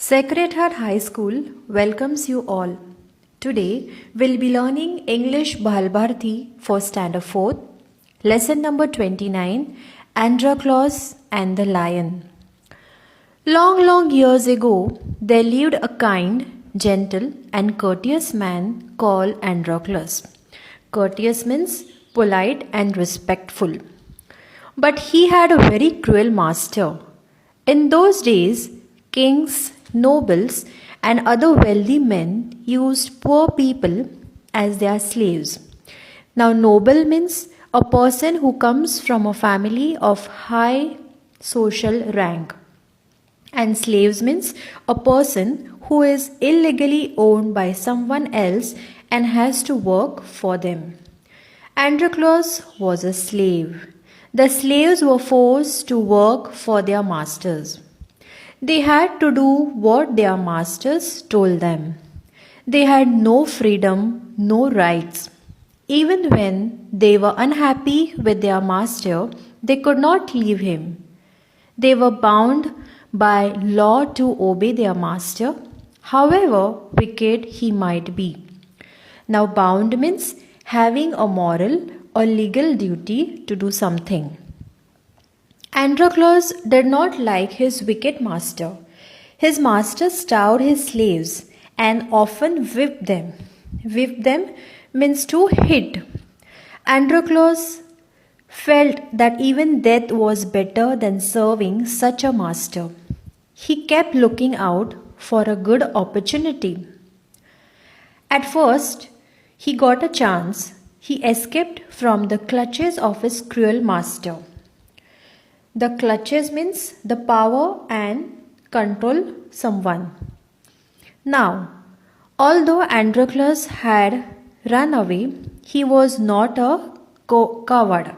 Sacred Heart High School welcomes you all. Today we'll be learning English Bahal Bharati for Standard 4th, lesson number 29, Androclos and the Lion. Long, long years ago, there lived a kind, gentle, and courteous man called Androclos. Courteous means polite and respectful. But he had a very cruel master. In those days, kings, nobles, and other wealthy men used poor people as their slaves. Now, noble means a person who comes from a family of high social rank. And slaves means a person who is illegally owned by someone else and has to work for them. Androclos was a slave. The slaves were forced to work for their masters. They had to do what their masters told them. They had no freedom, no rights. Even when they were unhappy with their master, they could not leave him. They were bound by law to obey their master, however wicked he might be. Now, bound means having a moral or legal duty to do something. Androclos did not like his wicked master. His master starved his slaves and often whipped them. Whip them means to hit. Androclos felt that even death was better than serving such a master. He kept looking out for a good opportunity. At first, he got a chance. He escaped from the clutches of his cruel master. The clutches means the power and control someone. Now, although Androclos had run away, he was not a coward.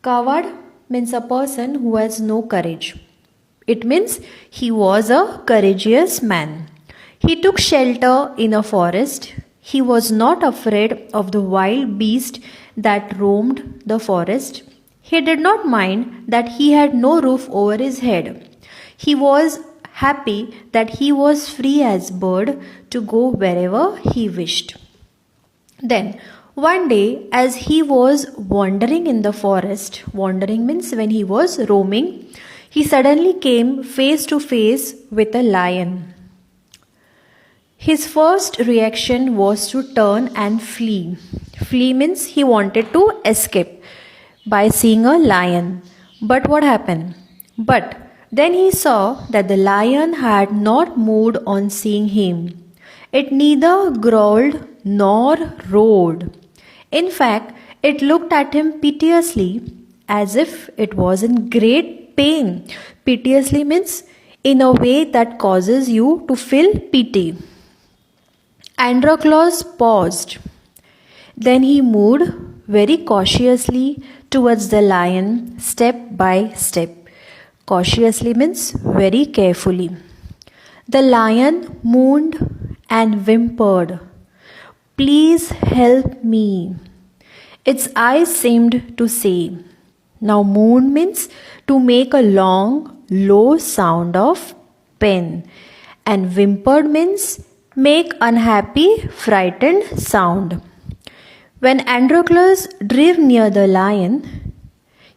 Coward means a person who has no courage. It means he was a courageous man. He took shelter in a forest. He was not afraid of the wild beast that roamed the forest. He did not mind that he had no roof over his head. He was happy that he was free as bird to go wherever he wished. Then, one day, as he was wandering in the forest, wandering means when he was roaming, he suddenly came face to face with a lion. His first reaction was to turn and flee. Flee means he wanted to escape by seeing a lion. But what happened? But then he saw that the lion had not moved on seeing him. It neither growled nor roared. In fact, it looked at him piteously as if it was in great pain. Piteously means in a way that causes you to feel pity. Androclos paused. Then he moved very cautiously towards the lion, step by step. Cautiously means very carefully. The lion moaned and whimpered, "Please help me." Its eyes seemed to say. Now, moan means to make a long, low sound of pain, and whimpered means make unhappy, frightened sound. When Androclos drew near the lion,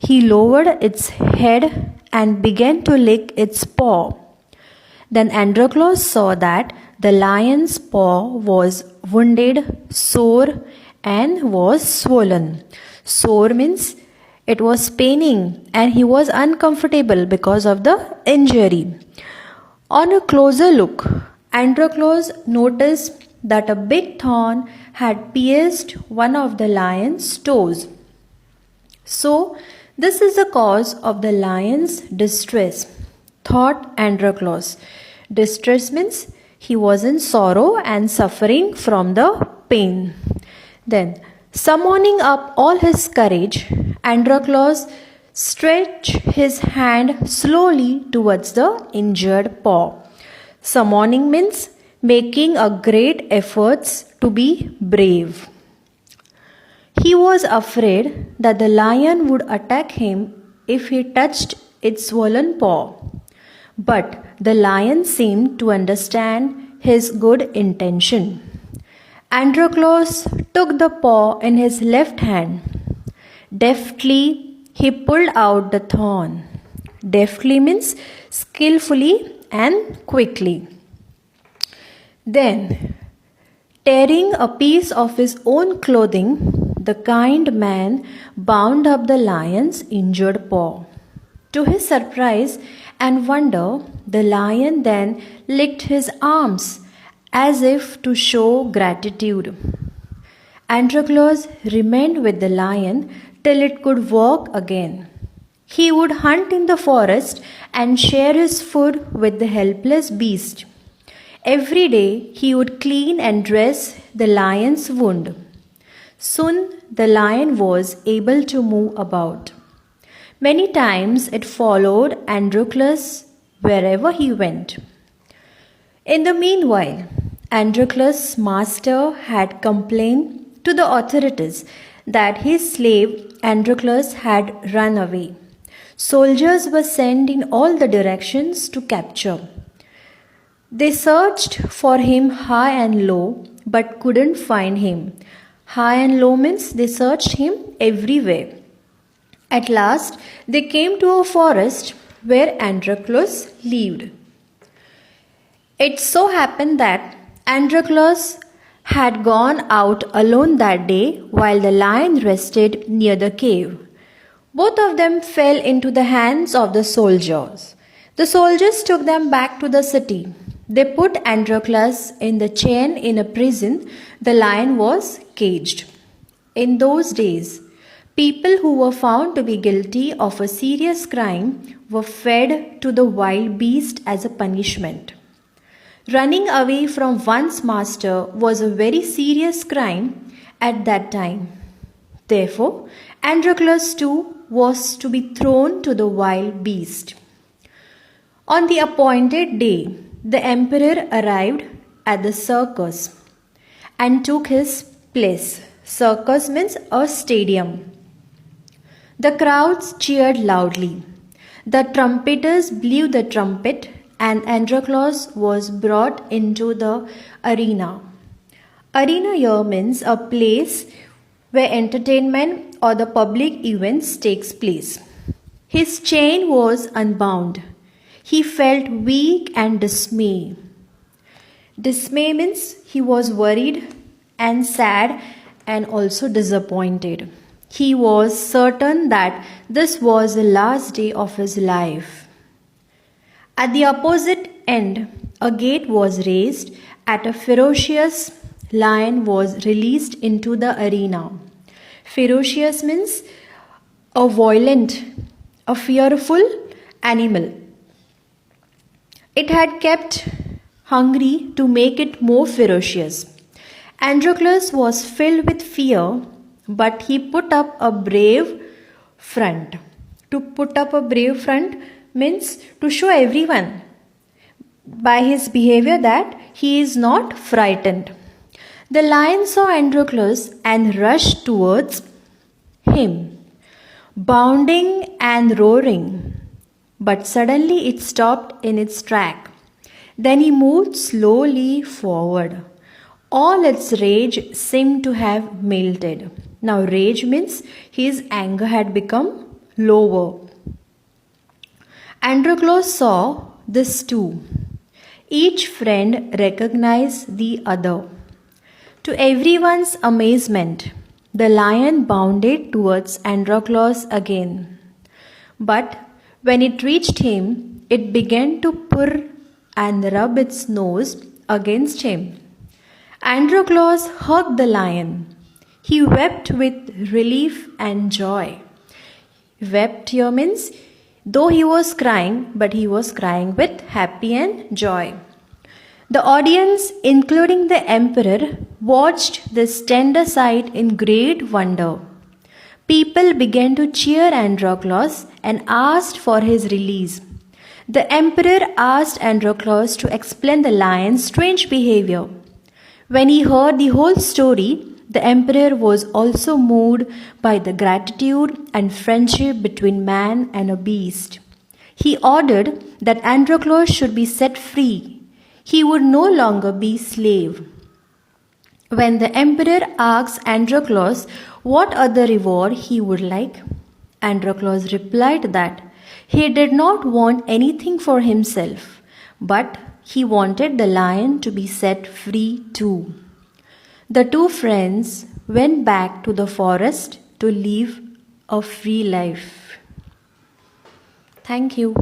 he lowered its head and began to lick its paw. Then Androclos saw that the lion's paw was wounded, sore, and was swollen. Sore means it was paining and he was uncomfortable because of the injury. On a closer look, Androclos noticed that a big thorn had pierced one of the lion's toes. So, this is the cause of the lion's distress, thought Androclos. Distress means he was in sorrow and suffering from the pain. Then, summoning up all his courage, Androclos stretched his hand slowly towards the injured paw. Summoning means making a great efforts to be brave. He was afraid that the lion would attack him if he touched its swollen paw. But The lion seemed to understand his good intention. Androclus took the paw in his left hand. Deftly, he pulled out the thorn. Deftly means skillfully and quickly. Then, tearing a piece of his own clothing, the kind man bound up the lion's injured paw. To his surprise and wonder, the lion then licked his arms as if to show gratitude. Androclus remained with the lion till it could walk again. He would hunt in the forest and share his food with the helpless beast. Every day he would clean and dress the lion's wound. Soon the lion was able to move about. Many times it followed Androclus wherever he went. In the meanwhile, Androclus' master had complained to the authorities that his slave Androclus had run away. Soldiers were sent in all the directions to capture. They searched for him high and low, but couldn't find him. High and low means they searched him everywhere. At last, they came to a forest where Androclus lived. It so happened that Androclus had gone out alone that day while the lion rested near the cave. Both of them fell into the hands of the soldiers. The soldiers took them back to the city. They put Androclus in the chain in a prison. The lion was caged. In those days, people who were found to be guilty of a serious crime were fed to the wild beast as a punishment. Running away from one's master was a very serious crime at that time. Therefore, Androclus too was to be thrown to the wild beast. On the appointed day, the emperor arrived at the circus and took his place. Circus means a stadium. The crowds cheered loudly. The trumpeters blew the trumpet and Androclus was brought into the arena. Arena here means a place where entertainment or the public events takes place. His chain was unbound. He felt weak and dismay. Dismay means he was worried and sad and also disappointed. He was certain that this was the last day of his life. At the opposite end, a gate was raised. At a ferocious lion was released into the arena. Ferocious means a violent, a fearful animal. It had kept hungry to make it more ferocious. Androclus was filled with fear, but he put up a brave front. To put up a brave front means to show everyone by his behavior that he is not frightened. The lion saw Androclus and rushed towards him, bounding and roaring. But suddenly it stopped in its track. Then he moved slowly forward. All its rage seemed to have melted. Now rage means his anger had become lower. Androclus saw this too. Each friend recognized the other. To everyone's amazement, the lion bounded towards Androclus again. But when it reached him, it began to purr and rub its nose against him. Androclus hugged the lion. He wept with relief and joy. Wept here means though he was crying, but he was crying with happy and joy. The audience, including the emperor, watched this tender sight in great wonder. People began to cheer Androclus and asked for his release. The emperor asked Androclus to explain the lion's strange behavior. When he heard the whole story, the emperor was also moved by the gratitude and friendship between man and a beast. He ordered that Androclus should be set free. He would no longer be slave. When the emperor asked Androclus what other reward he would like, Androclus replied that he did not want anything for himself, but he wanted the lion to be set free too. The two friends went back to the forest to live a free life. Thank you.